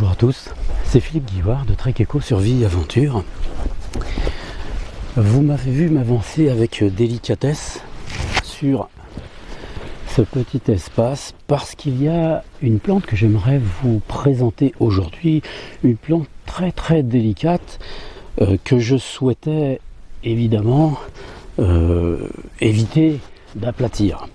Bonjour à tous, c'est Philippe Guivoire de Trek Eco Survie Aventure. Vous m'avez vu m'avancer avec délicatesse sur ce petit espace parce qu'il y a une plante que j'aimerais vous présenter aujourd'hui, une plante très délicate que je souhaitais évidemment éviter d'aplatir.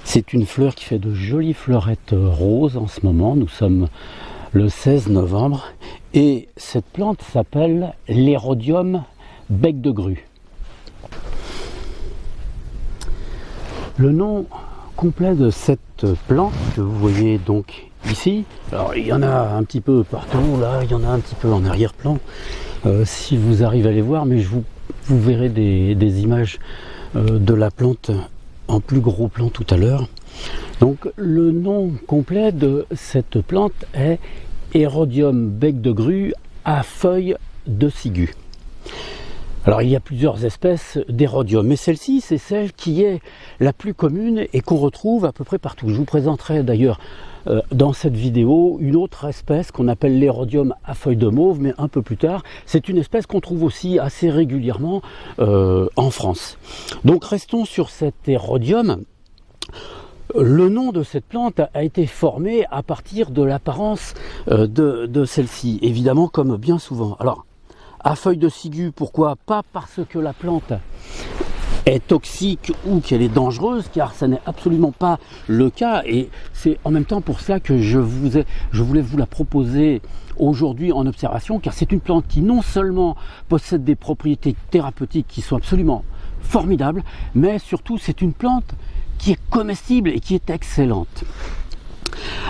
C'est une fleur qui fait de jolies fleurettes roses en ce moment, nous sommes le 16 novembre et cette plante s'appelle l'Érodium bec de grue. Le nom complet de cette plante que vous voyez donc ici, alors il y en a un petit peu partout, là il y en a un petit peu en arrière-plan, si vous arrivez à les voir, mais vous verrez des images de la plante en plus gros plan tout à l'heure. Donc le nom complet de cette plante est Érodium bec de grue à feuilles de ciguë. Alors il y a plusieurs espèces d'érodium, mais celle-ci c'est celle qui est la plus commune et qu'on retrouve à peu près partout. Je vous présenterai d'ailleurs dans cette vidéo une autre espèce qu'on appelle l'érodium à feuilles de mauve, mais un peu plus tard. C'est une espèce qu'on trouve aussi assez régulièrement en France. Donc restons sur cet érodium. Le nom de cette plante a été formé à partir de l'apparence de celle-ci, évidemment comme bien souvent. Alors, à feuilles de ciguë, pourquoi? Pas parce que la plante est toxique ou qu'elle est dangereuse, car ça n'est absolument pas le cas, et c'est en même temps pour ça que je voulais vous la proposer aujourd'hui en observation, car c'est une plante qui non seulement possède des propriétés thérapeutiques qui sont absolument formidables, mais surtout c'est une plante qui est comestible et qui est excellente.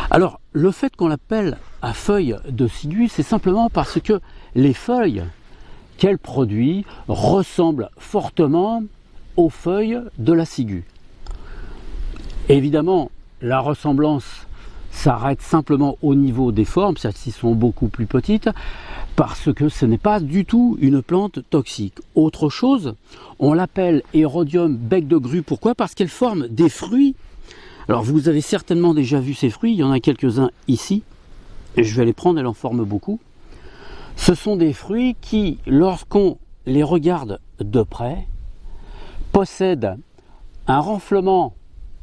Alors, le fait qu'on l'appelle à feuilles de ciguë, c'est simplement parce que les feuilles qu'elle produit ressemblent fortement aux feuilles de la ciguë. Évidemment, la ressemblance s'arrête simplement au niveau des formes, celles-ci sont beaucoup plus petites, parce que ce n'est pas du tout une plante toxique. Autre chose, on l'appelle Érodium bec de grue, pourquoi? Parce qu'elle forme des fruits. Alors vous avez certainement déjà vu ces fruits, il y en a quelques-uns ici, et je vais les prendre, elle en forme beaucoup. Ce sont des fruits qui, lorsqu'on les regarde de près, possèdent un renflement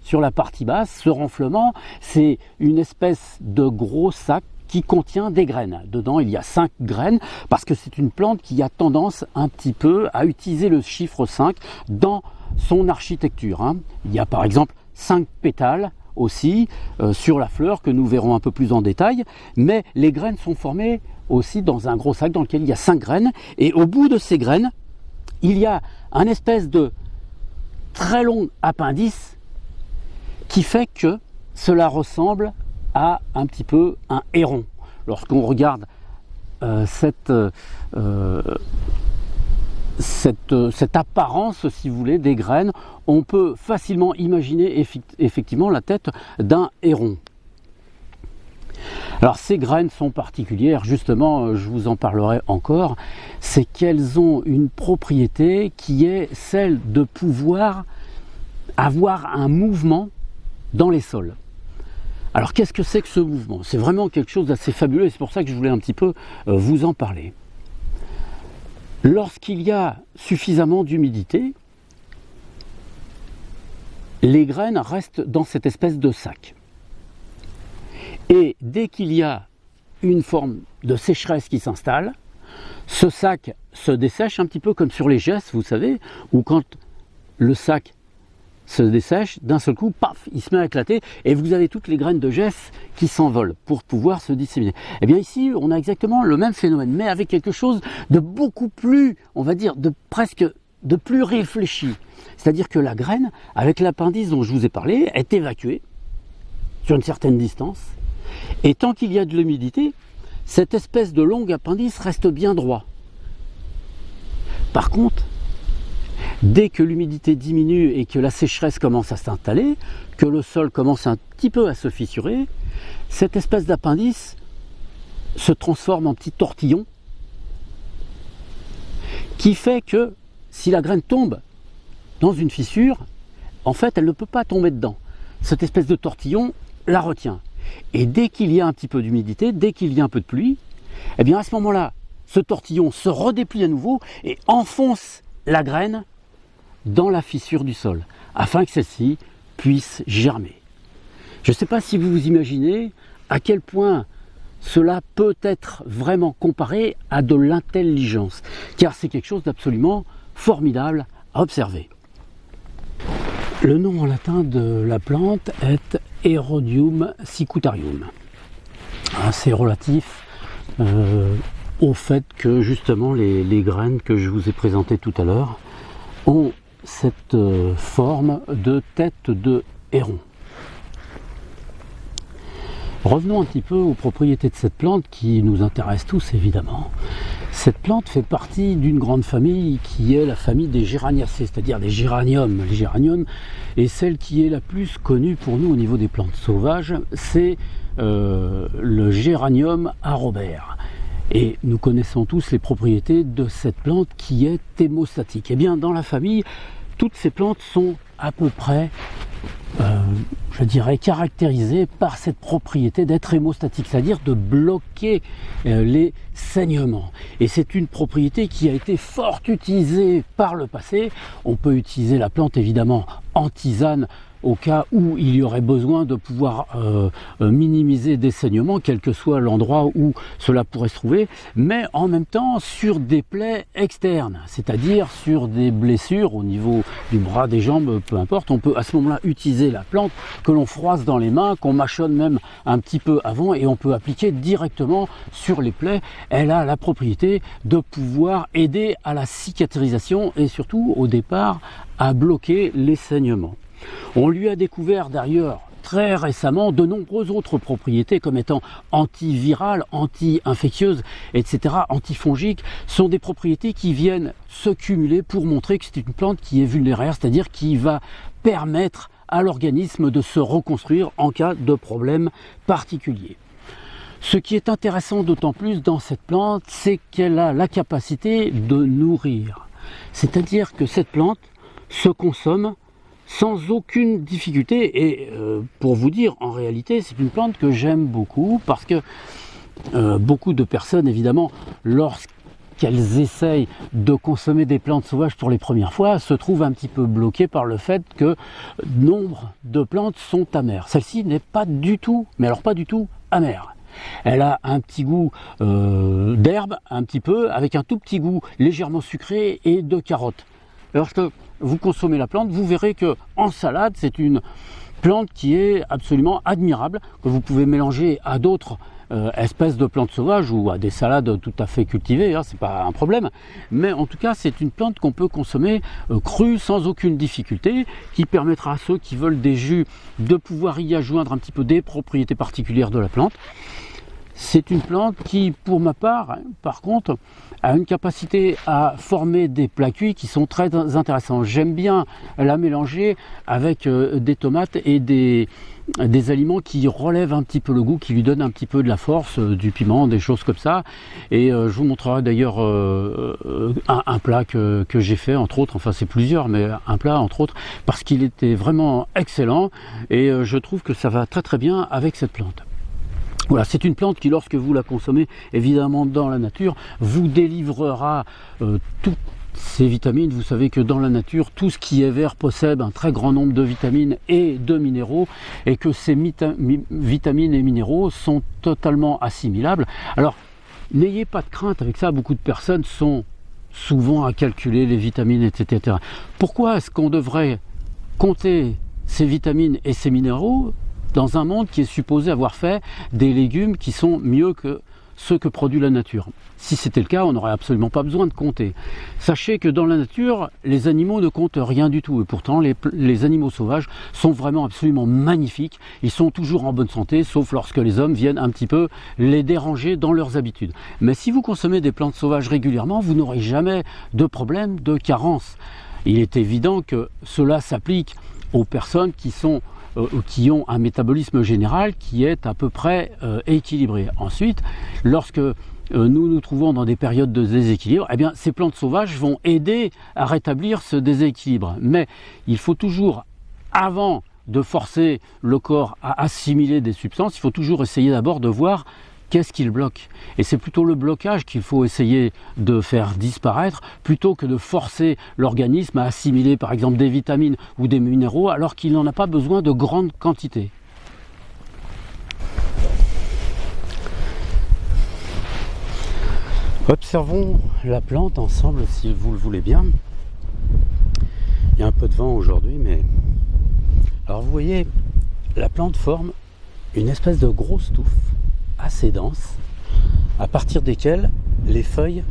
sur la partie basse. Ce renflement, c'est une espèce de gros sac qui contient des graines. Dedans, il y a 5 graines, parce que c'est une plante qui a tendance un petit peu à utiliser le chiffre 5 dans son architecture. Il y a par exemple 5 pétales aussi sur la fleur que nous verrons un peu plus en détail, mais les graines sont formées aussi dans un gros sac dans lequel il y a 5 graines, et au bout de ces graines, il y a un espèce de très long appendice qui fait que cela ressemble à un petit peu un héron. Lorsqu'on regarde cette apparence, si vous voulez, des graines, on peut facilement imaginer effectivement la tête d'un héron. Alors ces graines sont particulières, justement, je vous en parlerai encore, c'est qu'elles ont une propriété qui est celle de pouvoir avoir un mouvement dans les sols. Alors qu'est-ce que c'est que ce mouvement? C'est vraiment quelque chose d'assez fabuleux et c'est pour ça que je voulais un petit peu vous en parler. Lorsqu'il y a suffisamment d'humidité, les graines restent dans cette espèce de sac. Et dès qu'il y a une forme de sécheresse qui s'installe, ce sac se dessèche un petit peu comme sur les gesses, vous savez, où quand le sac se dessèche, d'un seul coup, paf, il se met à éclater et vous avez toutes les graines de gesse qui s'envolent pour pouvoir se disséminer. Et bien ici, on a exactement le même phénomène, mais avec quelque chose de beaucoup plus, on va dire, de plus réfléchi. C'est-à-dire que la graine, avec l'appendice dont je vous ai parlé, est évacuée sur une certaine distance. Et tant qu'il y a de l'humidité, cette espèce de long appendice reste bien droit. Par contre, dès que l'humidité diminue et que la sécheresse commence à s'installer, que le sol commence un petit peu à se fissurer, cette espèce d'appendice se transforme en petit tortillon qui fait que si la graine tombe dans une fissure, en fait, elle ne peut pas tomber dedans. Cette espèce de tortillon la retient. Et dès qu'il y a un petit peu d'humidité, dès qu'il y a un peu de pluie, eh bien à ce moment-là, ce tortillon se redéplie à nouveau et enfonce la graine dans la fissure du sol, afin que celle-ci puisse germer. Je ne sais pas si vous vous imaginez à quel point cela peut être vraiment comparé à de l'intelligence, car c'est quelque chose d'absolument formidable à observer. Le nom en latin de la plante est Erodium sicutarium. C'est relatif au fait que justement les graines que je vous ai présentées tout à l'heure ont cette forme de tête de héron. Revenons un petit peu aux propriétés de cette plante qui nous intéresse tous évidemment. Cette plante fait partie d'une grande famille qui est la famille des Géraniacées, c'est-à-dire des géraniums. Les géraniums, et celle qui est la plus connue pour nous au niveau des plantes sauvages, c'est le géranium à Robert. Et nous connaissons tous les propriétés de cette plante qui est hémostatique. Et bien dans la famille, toutes ces plantes sont à peu près, je dirais, caractérisées par cette propriété d'être hémostatique, c'est-à-dire de bloquer les saignements. Et c'est une propriété qui a été fort utilisée par le passé. On peut utiliser la plante évidemment en tisane au cas où il y aurait besoin de pouvoir minimiser des saignements, quel que soit l'endroit où cela pourrait se trouver, mais en même temps sur des plaies externes, c'est-à-dire sur des blessures au niveau du bras, des jambes, peu importe. On peut à ce moment-là utiliser la plante que l'on froisse dans les mains, qu'on mâchonne même un petit peu avant, et on peut appliquer directement sur les plaies. Elle a la propriété de pouvoir aider à la cicatrisation et surtout au départ à bloquer les saignements. On lui a découvert d'ailleurs très récemment de nombreuses autres propriétés comme étant antivirales, anti-infectieuses, etc., antifongiques, sont des propriétés qui viennent se cumuler pour montrer que c'est une plante qui est vulnéraire, c'est-à-dire qui va permettre à l'organisme de se reconstruire en cas de problème particulier. Ce qui est intéressant d'autant plus dans cette plante, c'est qu'elle a la capacité de nourrir. C'est-à-dire que cette plante se consomme sans aucune difficulté, et pour vous dire, en réalité, c'est une plante que j'aime beaucoup, parce que beaucoup de personnes, évidemment, lorsqu'elles essayent de consommer des plantes sauvages pour les premières fois, se trouvent un petit peu bloquées par le fait que nombre de plantes sont amères. Celle-ci n'est pas du tout, mais alors pas du tout, amère. Elle a un petit goût d'herbe, un petit peu, avec un tout petit goût légèrement sucré et de carotte. Lorsque vous consommez la plante, vous verrez que en salade, c'est une plante qui est absolument admirable, que vous pouvez mélanger à d'autres espèces de plantes sauvages ou à des salades tout à fait cultivées, hein, c'est pas un problème. Mais en tout cas, c'est une plante qu'on peut consommer crue sans aucune difficulté, qui permettra à ceux qui veulent des jus de pouvoir y adjoindre un petit peu des propriétés particulières de la plante. C'est une plante qui, pour ma part, par contre, a une capacité à former des plats cuits qui sont très intéressants. J'aime bien la mélanger avec des tomates et des aliments qui relèvent un petit peu le goût, qui lui donnent un petit peu de la force, du piment, des choses comme ça. Et je vous montrerai d'ailleurs un plat que j'ai fait, entre autres, enfin c'est plusieurs, mais un plat entre autres, parce qu'il était vraiment excellent et je trouve que ça va très très bien avec cette plante. Voilà, c'est une plante qui, lorsque vous la consommez, évidemment dans la nature, vous délivrera toutes ces vitamines. Vous savez que dans la nature, tout ce qui est vert possède un très grand nombre de vitamines et de minéraux, et que ces vitamines et minéraux sont totalement assimilables. Alors, n'ayez pas de crainte avec ça. Beaucoup de personnes sont souvent à calculer les vitamines, etc. Pourquoi est-ce qu'on devrait compter ces vitamines et ces minéraux dans un monde qui est supposé avoir fait des légumes qui sont mieux que ceux que produit la nature? Si c'était le cas, on n'aurait absolument pas besoin de compter. Sachez que dans la nature, les animaux ne comptent rien du tout, et pourtant les animaux sauvages sont vraiment absolument magnifiques. Ils sont toujours en bonne santé, sauf lorsque les hommes viennent un petit peu les déranger dans leurs habitudes. Mais si vous consommez des plantes sauvages régulièrement, vous n'aurez jamais de problème de carence. Il est évident que cela s'applique aux personnes qui ont un métabolisme général qui est à peu près équilibré. Ensuite, lorsque nous nous trouvons dans des périodes de déséquilibre, eh bien, ces plantes sauvages vont aider à rétablir ce déséquilibre. Mais il faut toujours, avant de forcer le corps à assimiler des substances, il faut toujours essayer d'abord de voir qu'est-ce qu'il bloque. Et c'est plutôt le blocage qu'il faut essayer de faire disparaître, plutôt que de forcer l'organisme à assimiler par exemple des vitamines ou des minéraux, alors qu'il n'en a pas besoin de grandes quantités. Observons la plante ensemble si vous le voulez bien. Il y a un peu de vent aujourd'hui, mais... Alors vous voyez, la plante forme une espèce de grosse touffe assez dense, à partir desquelles les feuilles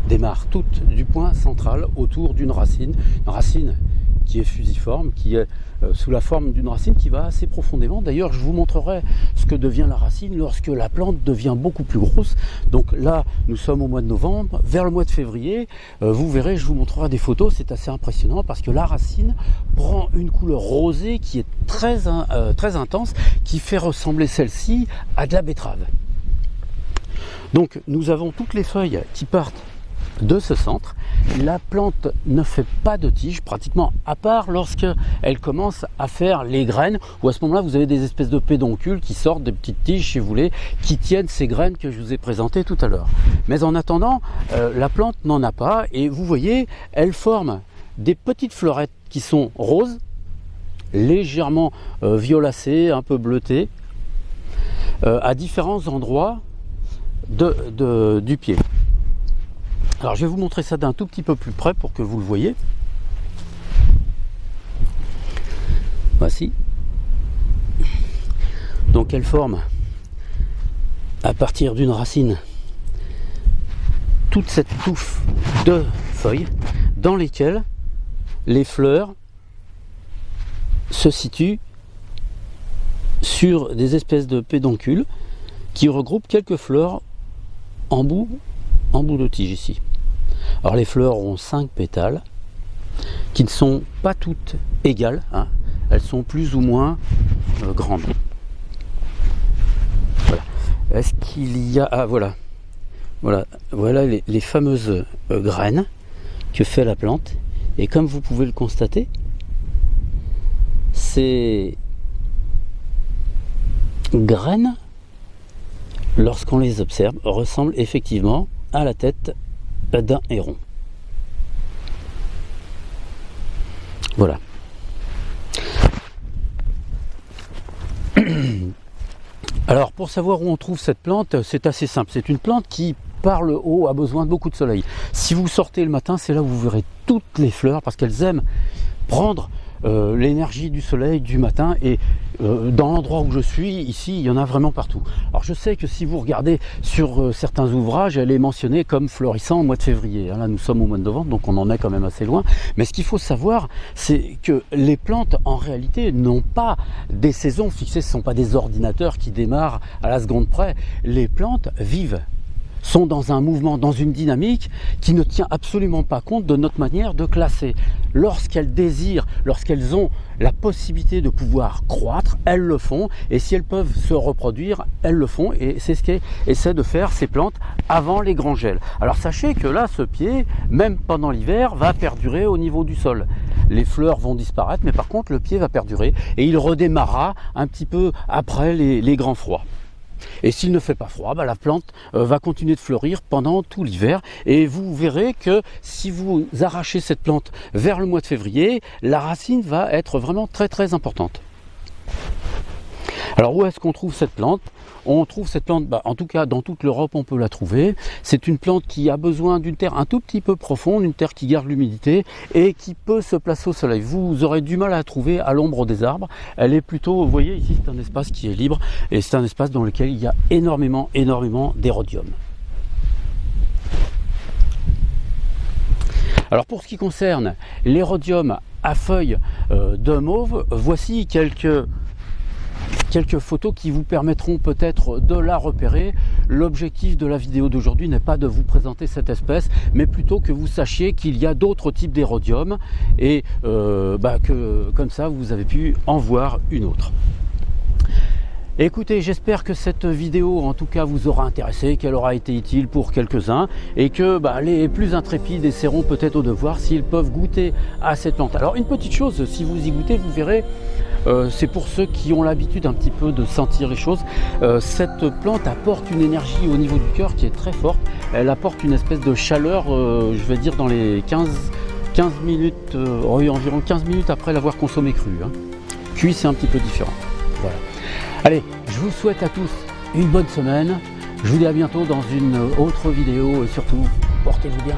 démarrent toutes du point central autour d'une racine. Une racine qui est fusiforme, qui est sous la forme d'une racine qui va assez profondément. D'ailleurs, je vous montrerai ce que devient la racine lorsque la plante devient beaucoup plus grosse. Donc là, nous sommes au mois de novembre. Vers le mois de février, vous verrez, je vous montrerai des photos. C'est assez impressionnant parce que la racine prend une couleur rosée qui est très intense, qui fait ressembler celle-ci à de la betterave. Donc, nous avons toutes les feuilles qui partent de ce centre. La plante ne fait pas de tige pratiquement, à part lorsqu'elle commence à faire les graines, où à ce moment-là vous avez des espèces de pédoncules qui sortent, des petites tiges si vous voulez, qui tiennent ces graines que je vous ai présentées tout à l'heure. Mais en attendant, la plante n'en a pas, et vous voyez, elle forme des petites fleurettes qui sont roses, légèrement violacées, un peu bleutées, à différents endroits du pied. Alors je vais vous montrer ça d'un tout petit peu plus près pour que vous le voyez. Voici. Donc elle forme à partir d'une racine toute cette touffe de feuilles dans lesquelles les fleurs se situent sur des espèces de pédoncules qui regroupent quelques fleurs en bout de tige ici. Alors les fleurs ont 5 pétales qui ne sont pas toutes égales, hein. Elles sont plus ou moins grandes. Voilà. Est-ce qu'il y a... Ah voilà. Voilà les fameuses graines que fait la plante. Et comme vous pouvez le constater, ces graines, lorsqu'on les observe, ressemblent effectivement à la tête d'un héron. Voilà. Alors pour savoir où on trouve cette plante, c'est assez simple. C'est une plante qui, par le haut, a besoin de beaucoup de soleil. Si vous sortez le matin, c'est là où vous verrez toutes les fleurs, parce qu'elles aiment prendre l'énergie du soleil du matin, et dans l'endroit où je suis ici, il y en a vraiment partout. Alors je sais que si vous regardez sur certains ouvrages, elle est mentionnée comme fleurissant au mois de février. Là nous sommes au mois de novembre, donc on en est quand même assez loin. Mais ce qu'il faut savoir, c'est que les plantes en réalité n'ont pas des saisons fixées, ce ne sont pas des ordinateurs qui démarrent à la seconde près. Les plantes vivent, sont dans un mouvement, dans une dynamique qui ne tient absolument pas compte de notre manière de classer. Lorsqu'elles désirent, lorsqu'elles ont la possibilité de pouvoir croître, elles le font, et si elles peuvent se reproduire, elles le font, et c'est ce qu'essaient de faire ces plantes avant les grands gels. Alors sachez que là, ce pied, même pendant l'hiver, va perdurer au niveau du sol. Les fleurs vont disparaître, mais par contre le pied va perdurer, et il redémarrera un petit peu après les grands froids. Et s'il ne fait pas froid, la plante va continuer de fleurir pendant tout l'hiver. Et vous verrez que si vous arrachez cette plante vers le mois de février, la racine va être vraiment très très importante. Alors où est-ce qu'on trouve cette plante? On trouve cette plante, en tout cas dans toute l'Europe on peut la trouver. C'est une plante qui a besoin d'une terre un tout petit peu profonde, une terre qui garde l'humidité et qui peut se placer au soleil. Vous aurez du mal à la trouver à l'ombre des arbres. Elle est plutôt, vous voyez ici c'est un espace qui est libre et c'est un espace dans lequel il y a énormément d'érodium. Alors pour ce qui concerne l'érodium à feuilles de mauve, voici quelques photos qui vous permettront peut-être de la repérer. L'objectif de la vidéo d'aujourd'hui n'est pas de vous présenter cette espèce, mais plutôt que vous sachiez qu'il y a d'autres types d'érodium et que comme ça vous avez pu en voir une autre. Écoutez, j'espère que cette vidéo en tout cas vous aura intéressé, qu'elle aura été utile pour quelques-uns et que les plus intrépides essaieront peut-être de voir s'ils peuvent goûter à cette plante. Alors une petite chose, si vous y goûtez, vous verrez, c'est pour ceux qui ont l'habitude un petit peu de sentir les choses, cette plante apporte une énergie au niveau du cœur qui est très forte. Elle apporte une espèce de chaleur, je vais dire dans les 15 minutes, environ 15 minutes après l'avoir consommé cru. Cuit, c'est un petit peu différent. Voilà. Allez, je vous souhaite à tous une bonne semaine. Je vous dis à bientôt dans une autre vidéo et surtout, portez-vous bien.